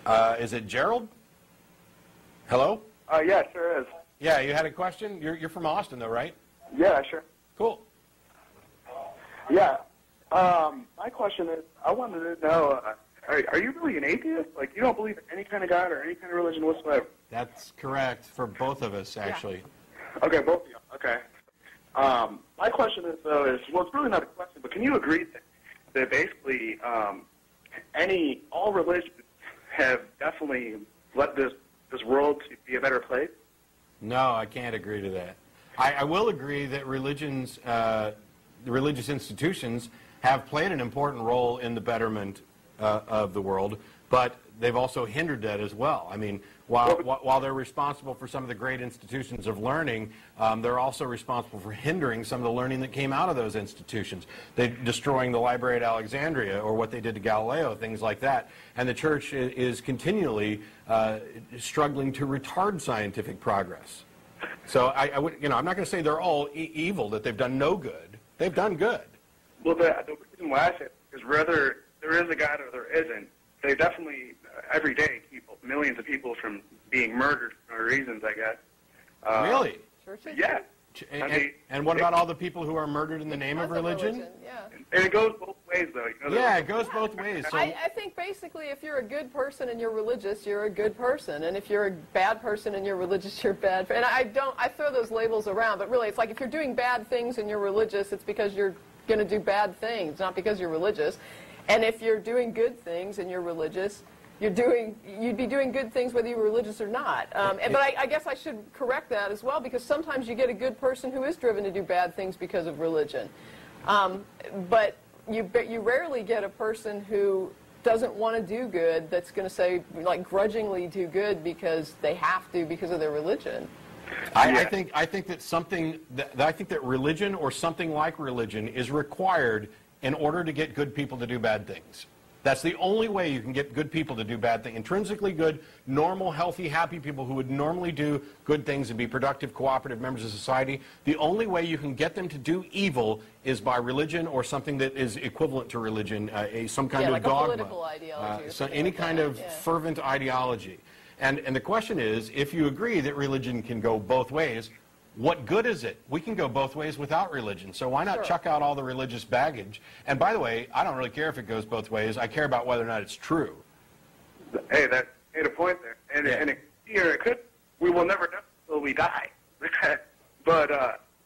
Is it Gerald? Hello? Yeah, sure is. Yeah, you had a question? You're from Austin, though, right? Yeah, sure. Cool. Yeah. My question is, I wanted to know, are you really an atheist? Like, you don't believe in any kind of God or any kind of religion whatsoever? That's correct for both of us, actually. Yeah. Okay, both of you. Okay. My question is, though, well, it's really not a question, but can you agree that basically all religions have definitely led this world to be a better place? No, I can't agree to that. I will agree that the religious institutions have played an important role in the betterment of the world, but they've also hindered that as well. I mean, while they're responsible for some of the great institutions of learning, they're also responsible for hindering some of the learning that came out of those institutions. They're destroying the library at Alexandria, or what they did to Galileo, things like that. And the church is continually struggling to retard scientific progress. So I'm not going to say they're all evil, that they've done no good. They've done good. Well, the reason why I say it is whether there is a God or there isn't, they definitely, every day, keep millions of people from being murdered for no reasons, I guess. Really? Yeah. And what about all the people who are murdered in the name of religion? Yeah. And it goes both ways, though. Yeah, it goes both ways. So I think basically if you're a good person and you're religious, you're a good person. And if you're a bad person and you're religious, you're bad. And I throw those labels around, but really it's like if you're doing bad things and you're religious, it's because you're going to do bad things, not because you're religious. And if you're doing good things and you're religious, you'd be doing good things whether you're religious or not. But I guess I should correct that as well, because sometimes you get a good person who is driven to do bad things because of religion. But you rarely get a person who doesn't want to do good that's going to say, like, grudgingly do good because they have to because of their religion. I think that religion or something like religion is required in order to get good people to do bad things. That's the only way you can get good people to do bad things. Intrinsically good, normal, healthy, happy people who would normally do good things and be productive, cooperative members of society. The only way you can get them to do evil is by religion or something that is equivalent to religion, some kind of like dogma. A political ideology. So any kind of fervent ideology. And the question is, if you agree that religion can go both ways, what good is it? We can go both ways without religion, so why not chuck out all the religious baggage? And by the way, I don't really care if it goes both ways. I care about whether or not it's true. Hey, that made a point there. And it could, we will never know until we die. But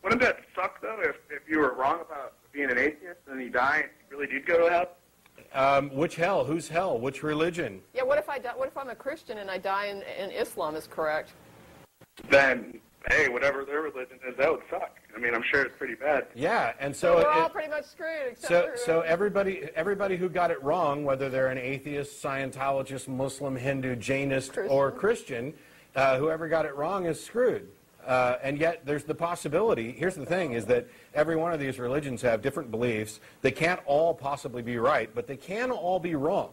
wouldn't that suck, though, if you were wrong about being an atheist and you die and you really did go to hell? Which hell? Whose hell? Which religion? Yeah, what if I'm a Christian and I die in Islam is correct? Then, hey, whatever their religion is, that would suck. I mean, I'm sure it's pretty bad. Yeah, and so we're all pretty much screwed. So everybody who got it wrong, whether they're an atheist, Scientologist, Muslim, Hindu, Jainist, or Christian, whoever got it wrong is screwed. And yet there's the possibility, here's the thing, is that every one of these religions have different beliefs. They can't all possibly be right, but they can all be wrong.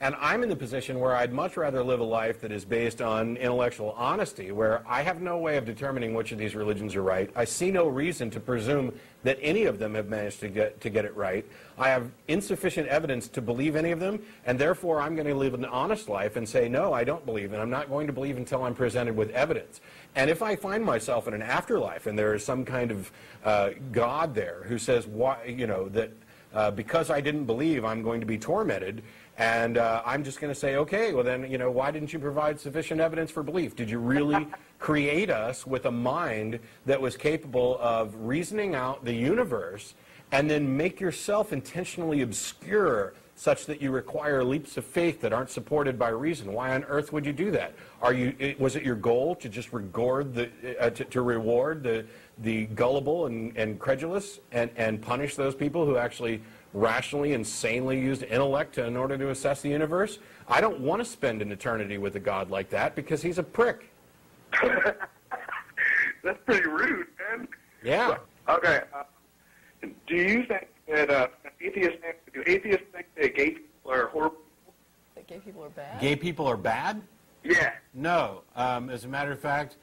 And I'm in the position where I'd much rather live a life that is based on intellectual honesty, where I have no way of determining which of these religions are right. I see no reason to presume that any of them have managed to get it right. I have insufficient evidence to believe any of them, and therefore I'm going to live an honest life and say, no, I don't believe, and I'm not going to believe until I'm presented with evidence. And if I find myself in an afterlife and there is some kind of God there who says, that because I didn't believe, I'm going to be tormented, and I'm just going to say, okay, well then, why didn't you provide sufficient evidence for belief? Did you really create us with a mind that was capable of reasoning out the universe and then make yourself intentionally obscure such that you require leaps of faith that aren't supported by reason? Why on earth would you do that? Was it your goal to just reward the gullible and credulous and punish those people who actually rationally and sanely used intellect in order to assess the universe? I don't want to spend an eternity with a God like that because he's a prick. That's pretty rude, man. Yeah. Okay. Do you think that do atheists think that gay people are horrible? That gay people are bad? Gay people are bad? Yeah. No. As a matter of fact,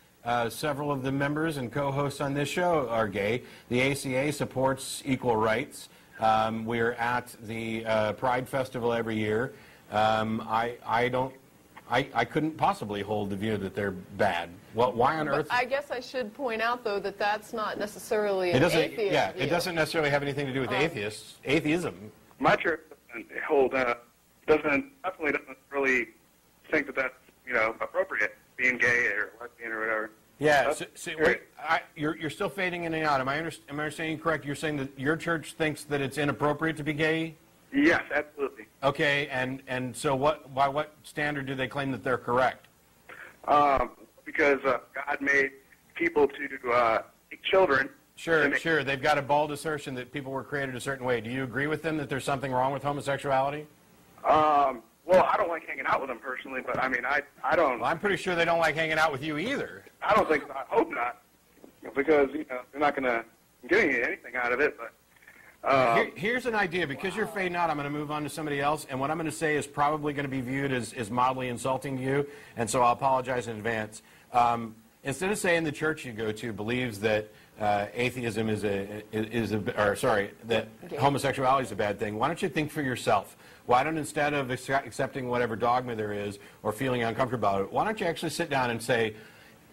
several of the members and co-hosts on this show are gay. The ACA supports equal rights. We're at the Pride Festival every year. I I couldn't possibly hold the view that they're bad. Well, why on earth? I guess I should point out, though, that that's not necessarily an atheist view. It doesn't necessarily have anything to do with atheism. My church definitely doesn't really think that that's, you know, appropriate, being gay or lesbian or whatever. Yeah, wait, you're still fading in and out. Am I understanding you correct? You're saying that your church thinks that it's inappropriate to be gay? Yes, absolutely. Okay, and so by what standard do they claim that they're correct? Because God made people to make children. Sure. They've got a bald assertion that people were created a certain way. Do you agree with them that there's something wrong with homosexuality? Well, I don't like hanging out with them personally, but I mean, I don't. Well, I'm pretty sure they don't like hanging out with you either. I don't think so. I hope not, because, you know, they're not going to get anything out of it. But here's an idea. Because you're fading out, I'm going to move on to somebody else, and what I'm going to say is probably going to be viewed as mildly insulting to you, and so I'll apologize in advance. Instead of saying the church you go to believes that atheism that homosexuality is a bad thing, why don't you think for yourself? Why don't, instead of accepting whatever dogma there is or feeling uncomfortable about it, why don't you actually sit down and say,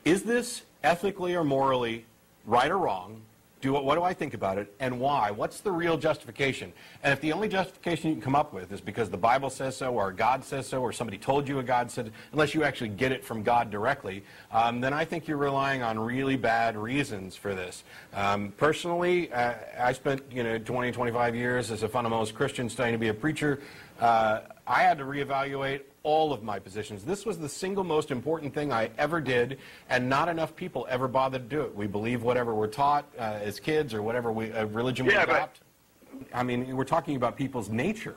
is this ethically or morally right or wrong? What do I think about it, and why? What's the real justification? And if the only justification you can come up with is because the Bible says so, or God says so, or somebody told you a God said, unless you actually get it from God directly, then I think you're relying on really bad reasons for this. Personally, I spent 20, 25 years as a fundamentalist Christian studying to be a preacher. I had to reevaluate all of my positions. This was the single most important thing I ever did, and not enough people ever bothered to do it. We believe whatever we're taught as kids, or whatever religion we adopt. I mean, we're talking about people's nature.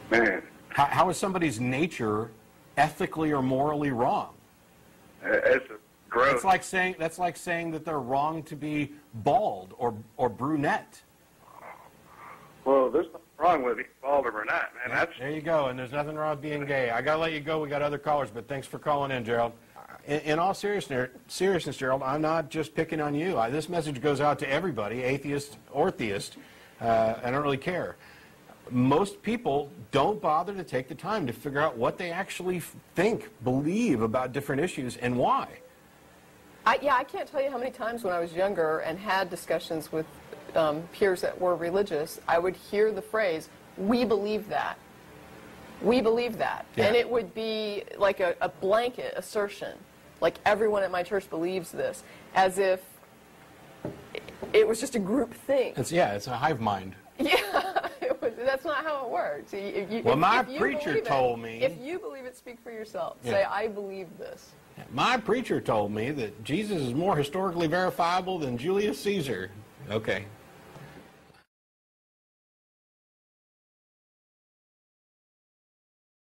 Man. How is somebody's nature ethically or morally wrong? It's gross. That's like saying that they're wrong to be bald or brunette. Well, there's nothing wrong with being bald or brunette, man. There you go, and there's nothing wrong with being gay. I got to let you go. We got other callers, but thanks for calling in, Gerald. In all seriousness, Gerald, I'm not just picking on you. This message goes out to everybody, atheist or theist. I don't really care. Most people don't bother to take the time to figure out what they actually believe about different issues, and why. I can't tell you how many times when I was younger and had discussions with peers that were religious, I would hear the phrase, "We believe that. We believe that." Yeah. And it would be like a blanket assertion, like everyone at my church believes this, as if it was just a group thing. It's a hive mind. Yeah, that's not how it works. My preacher told me. If you believe it, speak for yourself. Say, "I believe this." My preacher told me that Jesus is more historically verifiable than Julius Caesar. Okay.